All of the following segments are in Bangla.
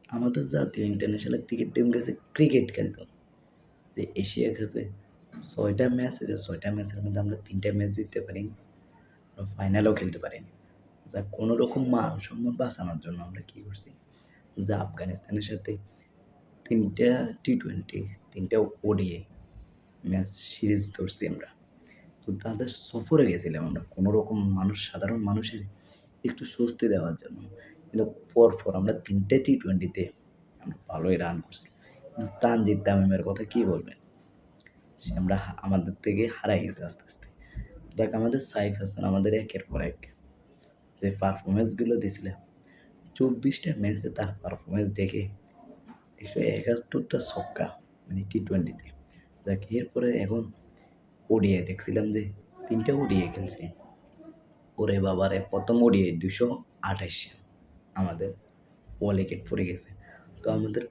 আমাদের জাতীয় ইন্টারন্যাশনাল ক্রিকেট টিম গেছে ক্রিকেট খেলতে, যে এশিয়া কাপে ৬টা ম্যাচ আছে, ৬টা ম্যাচের মধ্যে আমরা ৩টা ম্যাচ জিততে পারিনি, ফাইনালেও খেলতে পারিনি। যা কোনো রকম মান সম্মান বাঁচানোর জন্য আমরা কী করছি, যে আফগানিস্তানের সাথে ৩টা টি-20, ৩টা ওডিআই ম্যাচ সিরিজ ধরছি আমরা। তো তাদের সফরে গেছিলাম আমরা কোনো রকম সাধারণ মানুষের একটু স্বস্তি দেওয়ার জন্য। কিন্তু পরপর আমরা ৩টা টি-20তে আমরা ভালোই রান করছি। কিন্তু তানজিদ তামিমের কথা কী বলবেন? সে আমাদের থেকে হারাই গেছে আস্তে, আস্তে। দেখ আমাদের সাইফ হাসান আমাদের একের পর এক যে পারফরমেন্সগুলো দিছিল, ২৪টা ম্যাচে তার পারফরমেন্স দেখে ১৭১টা ছক্কা, মানে টি-20তে। যাক এরপরে এখন ওডিআই দেখছিলাম যে ৩টা ওডিআই খেলছে। ওরে বাবারে! প্রথম ওডিআই ২২৮ রান আমাদের উইকেট পড়ে গেছে। তো আমাদের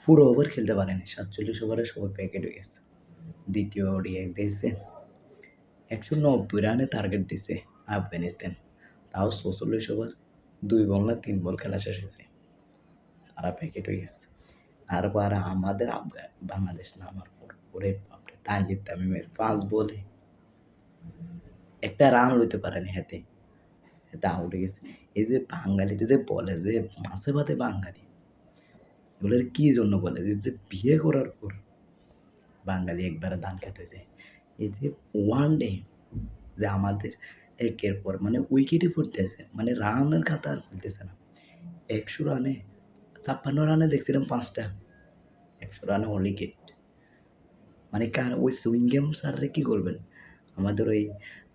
পুরো ওভার খেলতে পারেনি, ৪৭ ওভারে সবার প্যাকেট হয়ে গেছে। দ্বিতীয় ওডিআই দিয়েছে ১৯০ রানে টার্গেট দিছে আফগানিস্তান, তাও ৪৬ ওভার ২ বল না ৩ বল খেলা শেষ হয়েছে, তারা প্যাকেট হয়ে গেছে। তারপর আমাদের বাংলাদেশ নামার পর ওরে বাপরে, তানজিদ তামিমের ৫ বলে একটা রান লইতে পারেনি, হাতে আউট হয়ে গেছে। এই যে বাঙালিরা যে বলে যে মাছে ভাতে বাঙালি, এগুলোর কি জন্য বলে যে বিয়ে করার পর বাঙালি একবারে ধান খেতে হয়েছে। এই যে ওয়ান ডে যে আমাদের একের পর মানে উইকেটই পড়তেছে, মানে রানের খাতা আর খুলতেছে না। ১০০ রানে ৫৬ রানে দেখছিলাম ৫টা, ১০০ রানে অল উইকেট। মানে ওই সুইংগেম স্যাররে কী করবেন? আমাদের ওই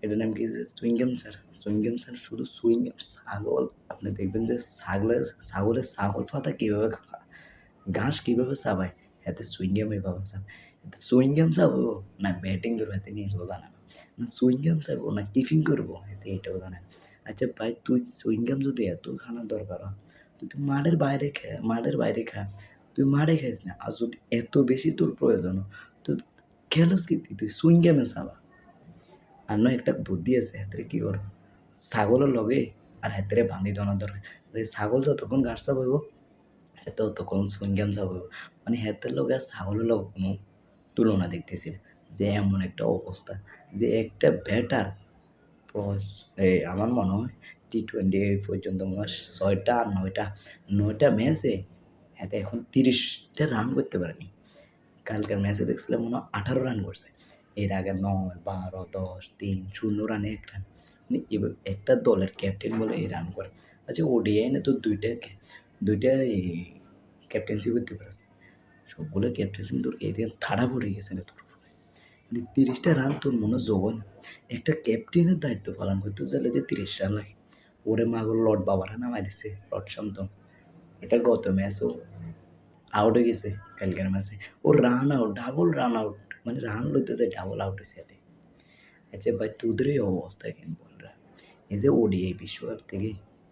এটার নাম কি, সুইংগেম স্যার। সুইংগেম স্যার শুধু সুইংগেম ছাগল, আপনি দেখবেন যে ছাগলের ছাগল পাতা কীভাবে ঘাস কীভাবে চাবায়, এতে সুইংগেম এভাবে চাবায়। এতে সুইংগেম চাবাবো না ব্যাটিং করবো, এতে নিজেও জানে না। না সুইংগেম চাবো না টিফিন করবো, এতে এটাও জানে না। আচ্ছা ভাই, তুই সুইংগেম যদি এত খানার দরকার হয়, তুই মাঠের বাইরে খা, তুই মাঠে খাইস না। আর যদি এত বেশি তোর প্রয়োজন তো খেলোস কি তুই সুইংগেমে চাবা। আর নয় একটা বুদ্ধি আছে, হাতের কী করো, ছাগলের লগে আর হাতেরে বান্ধি দেওয়ার দরকার। ছাগল যতক্ষণ ঘাস চাবাইব, ততক্ষণ সুইংগাম চাবাইব। মানে হাতের লগে আর ছাগলের লগে কোনো তুলনা দেখতেছি না। যে এমন একটা অবস্থা যে একটা ব্যাটার আমার মনে হয় টি-20 এই পর্যন্ত মনে হয় ৬টা আর ৯টা ম্যাচে এতে এখন ৩০টা রান করতে পারেনি। কালকের ম্যাচে দেখছিলাম মনে হয় ১৮ রান করছে। এর আগে ৯, ১২, ১০, ৩, ০ রানে ১ রান। মানে একটা দলের ক্যাপ্টেন বলে এই রান করে। আচ্ছা ওডিআই না তো ২টা ক্যাপ্টেন্সি করতে পারছে। সবগুলো ক্যাপ্টেন্সি তোর এদিকে ঠাড়া পড়ে গেছে না তোর উপরে। মানে ৩০টা রান তোর মনে হয় জোগান। একটা ক্যাপ্টেনের দায়িত্ব পালন করতে গেলে যে ৩০ রান লাগে। ওরে মাগো লর্ড বাবারা নামায় দিছে, লর্ড শান্ত। এটা গত ম্যাচও আউট হয়ে গেছে কালকের ম্যাচে। ও run out, double run out, মানে রান লইতে যায় ডাবল আউট হয়েছে এতে। আচ্ছা ভাই, তোদের এই অবস্থা কেন বলরা? এই যে ওডিআই বিশ্বকাপ থেকে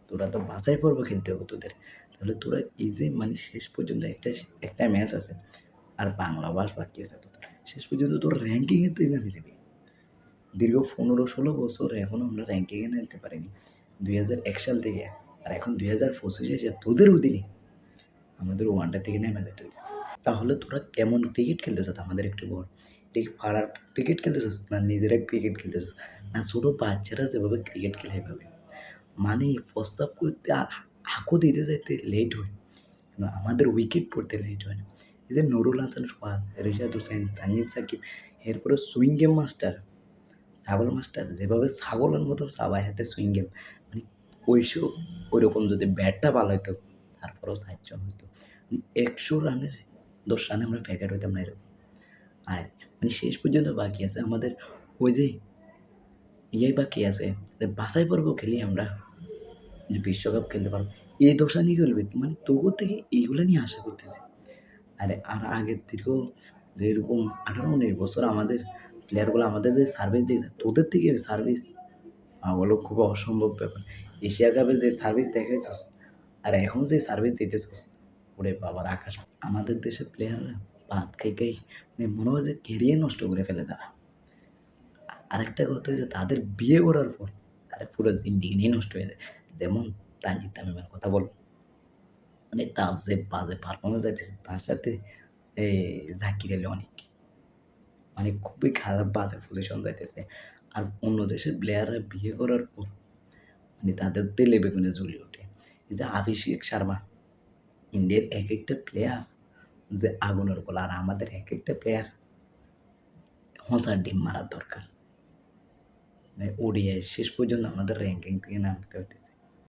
তোরা তো বাছাই পর্ব খেলতে হবে তোদের। তাহলে তোরা এই যে মানে শেষ পর্যন্ত একটা ম্যাচ আছে আর বাংলা ভাষ বাকি আছে তোদের। শেষ পর্যন্ত তোর র্যাঙ্কিংয়ে তুই নামে দিবি। দীর্ঘ ১৫-১৬ বছর এখনও আমরা র্যাঙ্কিংয়ে নামতে পারিনি। ২০০১ সাল থেকে, আর এখন ২০২৫ এসে তোদের অধীনে আমাদের ওয়ানডে থেকে নেমে যেতে হইতেছে। তাহলে তোরা কেমন ক্রিকেট খেলতেছ আমাদের একটু বল। পাড়ার ক্রিকেট খেলতেছিস না নিজেরা ক্রিকেট খেলতেছিস? না ছোটো বাচ্চারা যেভাবে ক্রিকেট খেলে এভাবে, মানে প্রস্তাব করতে আর হাঁকো দিতে যাইতে লেট হয়, কিন্তু আমাদের উইকেট পড়তে লেট হয় না। এই যে নুরুল হাসান সোহাগ, রিশাদ হোসেন, তানজিদ সাকিব, এরপরে সুইং গেম মাস্টার, ছাগল মাস্টার যেভাবে ছাগলের মতো চাবায় হাতে সুইং গেম, মানে ওইরকম যদি ব্যাটটা ভালো হতো তারপরেও ৬০ জন হতো। ১০০ রানের ১০ রানে আমরা প্যাকেট হইতাম না এরকম। আর মানে শেষ পর্যন্ত বাকি আছে আমাদের ওই যে বাকি আছে, বাছাই পর্ব খেলি আমরা, যে বিশ্বকাপ খেলতে পারবো। এই দশা নিয়ে খেলবে, মানে তবুর থেকে এইগুলো নিয়ে আশা করতেছি। আর আগের থেকেও যে এরকম ১৮-১৯ বছর আমাদের প্লেয়ারগুলো আমাদের যে সার্ভিস দিয়েছে, তোদের থেকে সার্ভিস হলো খুব অসম্ভব ব্যাপার। এশিয়া কাপে যে সার্ভিস দেখাইছস আর এখন যে সার্ভিস দিতেছস, ওরে বাবার আকাশ। আমাদের দেশের প্লেয়াররা ভাত খাই মানে মনে হয় যে ক্যারিয়ার নষ্ট করে ফেলে তারা। আরেকটা কথা হচ্ছে তাদের বিয়ে করার পর তারা পুরো জিন্দেগি নিয়ে নষ্ট হয়ে যায়। যেমন তানজিদ তামিমের কথা বলবো। মানে তার যে বাজে পারফরম্যান্স যাইতেছে তার সাথে এই জাকির আলী অনেক মানে খুবই খারাপ বাজে পজিশন যাইতেছে। আর অন্য দেশের প্লেয়াররা বিয়ে করার পর মানে তাদের তেলে বেগুনে জ্বলে ওঠে। এই যে অভিষেক শর্মা, ইন্ডিয়ার একেকটা প্লেয়ার যে আগুনের গোলা, আর আমাদের একেকটা প্লেয়ার হোঁচার ডিম মারার দরকার। মানে ওডিআই শেষ পর্যন্ত আমাদের র্যাঙ্কিং থেকে নামতে হইতেছে।